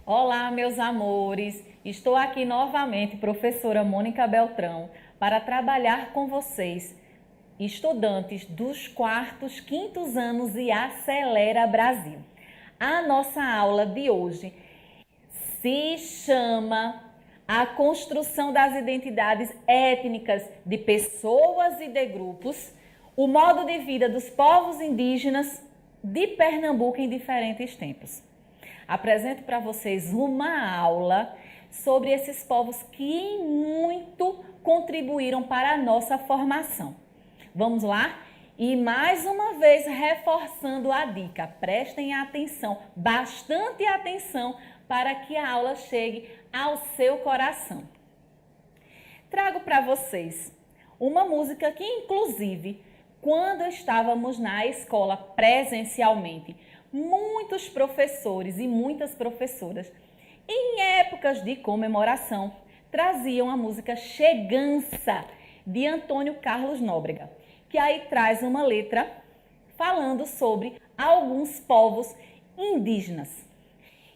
Olá, meus amores! Estou aqui novamente, professora Mônica Beltrão, para trabalhar com vocês, estudantes dos quartos, quintos anos e Acelera Brasil. A nossa aula de hoje se chama A Construção das Identidades Étnicas de Pessoas e de Grupos, o modo de vida dos povos indígenas de Pernambuco em diferentes tempos. Apresento para vocês uma aula sobre esses povos que muito contribuíram para a nossa formação. Vamos lá? E mais uma vez reforçando a dica, prestem atenção, bastante atenção, para que a aula chegue ao seu coração. Trago para vocês uma música que, inclusive, quando estávamos na escola presencialmente, muitos professores e muitas professoras, em épocas de comemoração, traziam a música Chegança, de Antônio Carlos Nóbrega, que aí traz uma letra falando sobre alguns povos indígenas.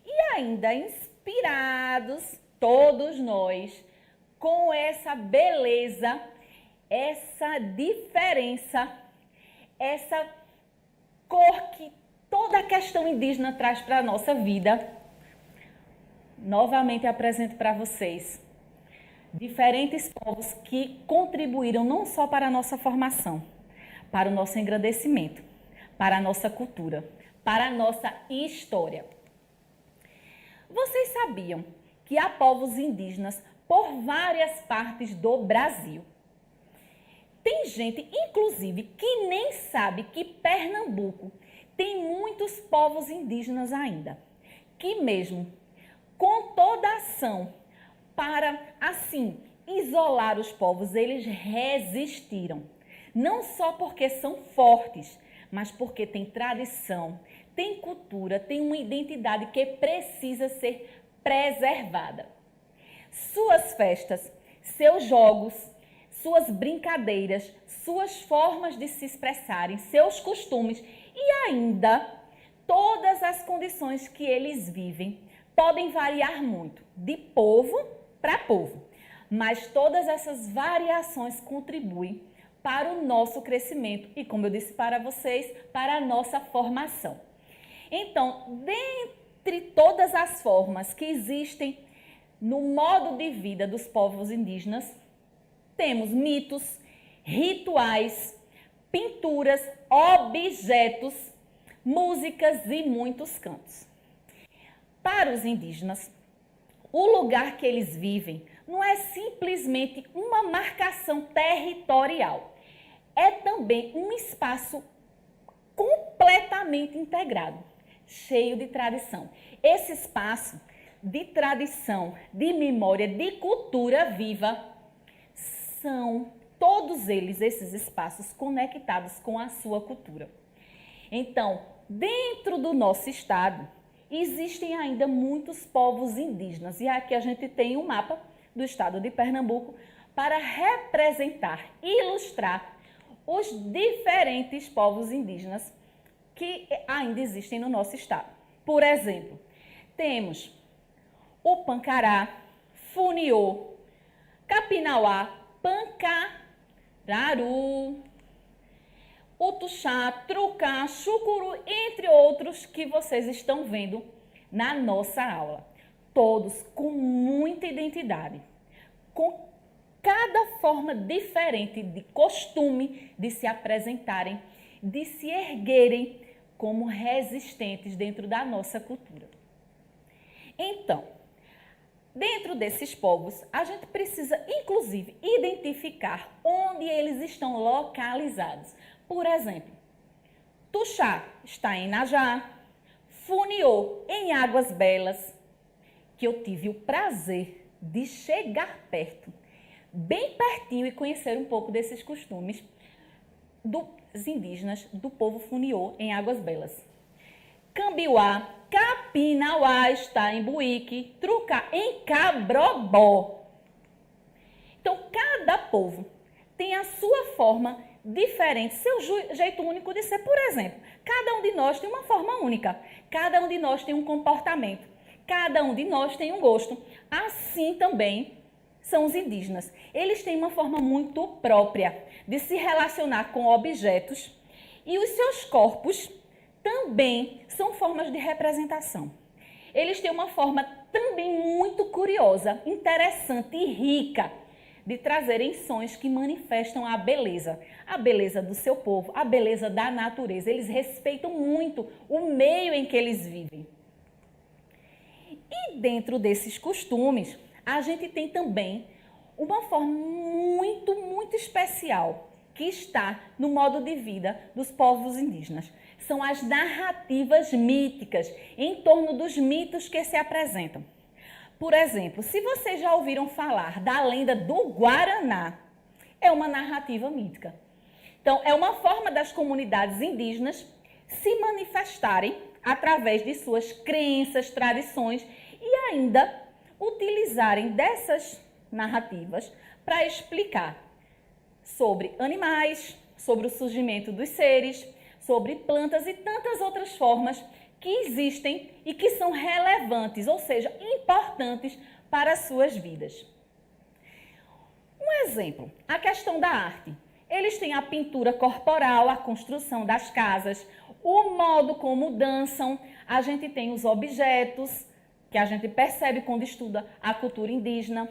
E ainda inspirados, todos nós, com essa beleza, essa diferença, essa cor que toda a questão indígena traz para a nossa vida, novamente apresento para vocês diferentes povos que contribuíram não só para a nossa formação, para o nosso engrandecimento, para a nossa cultura, para a nossa história. Vocês sabiam que há povos indígenas por várias partes do Brasil? Tem gente, inclusive, que nem sabe que Pernambuco tem muitos povos indígenas ainda, que mesmo com toda a ação para, assim, isolar os povos, eles resistiram. Não só porque são fortes, mas porque tem tradição, tem cultura, tem uma identidade que precisa ser preservada. Suas festas, seus jogos, suas brincadeiras, suas formas de se expressarem, seus costumes e ainda todas as condições que eles vivem podem variar muito, de povo para povo, mas todas essas variações contribuem para o nosso crescimento e, como eu disse para vocês, para a nossa formação. Então, dentre todas as formas que existem no modo de vida dos povos indígenas, temos mitos, rituais, pinturas, objetos, músicas e muitos cantos. Para os indígenas, o lugar que eles vivem não é simplesmente uma marcação territorial, é também um espaço completamente integrado, cheio de tradição. Esse espaço de tradição, de memória, de cultura viva, são todos eles, esses espaços, conectados com a sua cultura. Então, dentro do nosso estado, existem ainda muitos povos indígenas. E aqui a gente tem um mapa do estado de Pernambuco para representar, ilustrar os diferentes povos indígenas que ainda existem no nosso estado. Por exemplo, temos o Pancará, Funiô, Capinauá, Pancararu, o Tuxá, Trucá, Chucuru, entre outros que vocês estão vendo na nossa aula. Todos com muita identidade, com cada forma diferente de costume de se apresentarem, de se erguerem como resistentes dentro da nossa cultura. Então, dentro desses povos, a gente precisa, inclusive, identificar onde eles estão localizados. Por exemplo, Tuxá está em Najá, Funiô em Águas Belas, que eu tive o prazer de chegar perto, bem pertinho, e conhecer um pouco desses costumes dos indígenas do povo Funiô em Águas Belas. Cambiuá, Capinauá está em Buíque, Trucá em Cabrobó. Então, cada povo tem a sua forma diferente, seu jeito único de ser. Por exemplo, cada um de nós tem uma forma única, cada um de nós tem um comportamento, Cada um de nós tem um gosto. Assim também são os indígenas. Eles têm uma forma muito própria de se relacionar com objetos e os seus corpos também são formas de representação. Eles têm uma forma também muito curiosa, interessante e rica de trazerem sons que manifestam a beleza do seu povo, a beleza da natureza. Eles respeitam muito o meio em que eles vivem. E dentro desses costumes, a gente tem também uma forma muito, muito especial que está no modo de vida dos povos indígenas. São as narrativas míticas em torno dos mitos que se apresentam. Por exemplo, se vocês já ouviram falar da lenda do Guaraná, é uma narrativa mítica. Então, é uma forma das comunidades indígenas se manifestarem através de suas crenças, tradições e ainda utilizarem dessas narrativas para explicar sobre animais, sobre o surgimento dos seres, sobre plantas e tantas outras formas que existem e que são relevantes, ou seja, importantes para as suas vidas. Um exemplo, a questão da arte. Eles têm a pintura corporal, a construção das casas, o modo como dançam, a gente tem os objetos, que a gente percebe quando estuda a cultura indígena,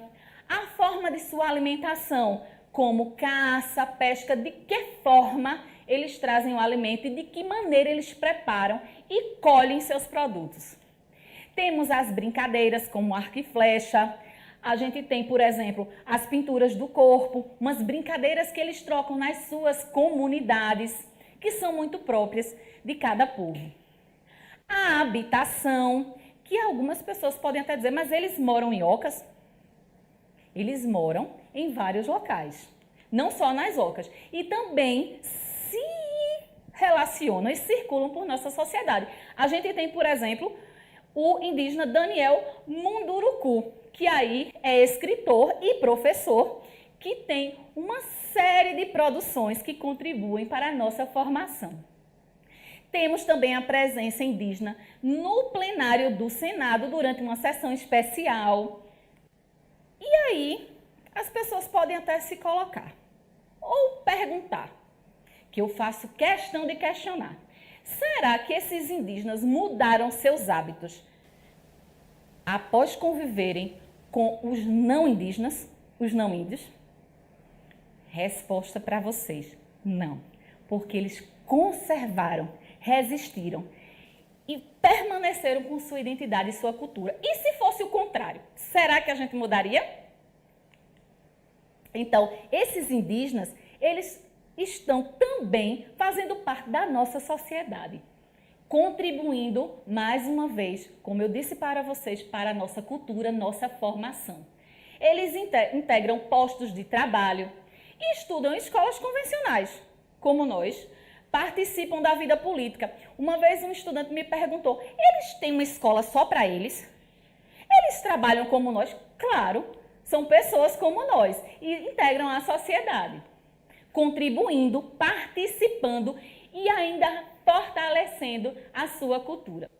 a forma de sua alimentação, como caça, pesca, de que forma eles trazem o alimento e de que maneira eles preparam e colhem seus produtos. Temos as brincadeiras como arco e flecha, a gente tem, por exemplo, as pinturas do corpo, umas brincadeiras que eles trocam nas suas comunidades, que são muito próprias de cada povo. A habitação, que algumas pessoas podem até dizer, mas eles moram em ocas? Eles moram em vários locais, não só nas ocas. E também se relacionam e circulam por nossa sociedade. A gente tem, por exemplo, o indígena Daniel Munduruku, que aí é escritor e professor, que tem uma série de produções que contribuem para a nossa formação. Temos também a presença indígena no plenário do Senado durante uma sessão especial. E aí, as pessoas podem até se colocar ou perguntar, que eu faço questão de questionar. Será que esses indígenas mudaram seus hábitos após conviverem com os não indígenas, os não índios? Resposta para vocês, não. Porque eles conservaram, resistiram e permaneceram com sua identidade e sua cultura. E se fosse o contrário, será que a gente mudaria? Então, esses indígenas, eles estão também fazendo parte da nossa sociedade, contribuindo, mais uma vez, como eu disse para vocês, para a nossa cultura, nossa formação. Eles integram postos de trabalho e estudam em escolas convencionais, como nós, participam da vida política. Uma vez um estudante me perguntou, eles têm uma escola só para eles? Eles trabalham como nós? Claro, são pessoas como nós e integram a sociedade, contribuindo, participando e ainda fortalecendo a sua cultura.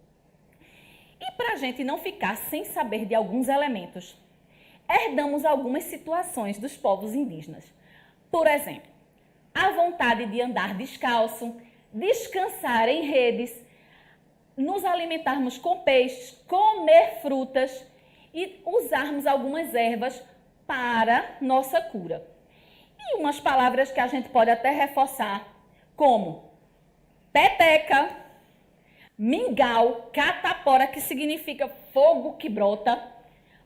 E para a gente não ficar sem saber de alguns elementos, herdamos algumas situações dos povos indígenas. Por exemplo, a vontade de andar descalço, descansar em redes, nos alimentarmos com peixes, comer frutas e usarmos algumas ervas para nossa cura. E umas palavras que a gente pode até reforçar, como peteca, mingau, catapora, que significa fogo que brota,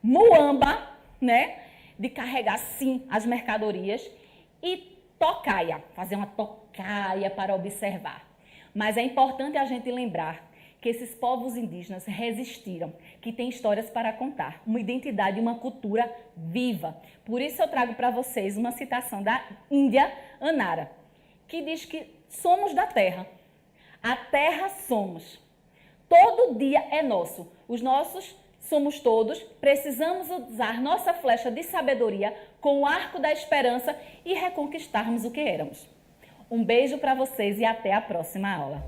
muamba, né, de carregar sim as mercadorias, e tocaia, fazer uma tocaia para observar. Mas é importante a gente lembrar que esses povos indígenas resistiram, que têm histórias para contar, uma identidade e uma cultura viva. Por isso eu trago para vocês uma citação da Índia Anara, que diz que somos da terra, a terra somos, todo dia é nosso, os nossos somos todos, precisamos usar nossa flecha de sabedoria com o arco da esperança e reconquistarmos o que éramos. Um beijo para vocês e até a próxima aula.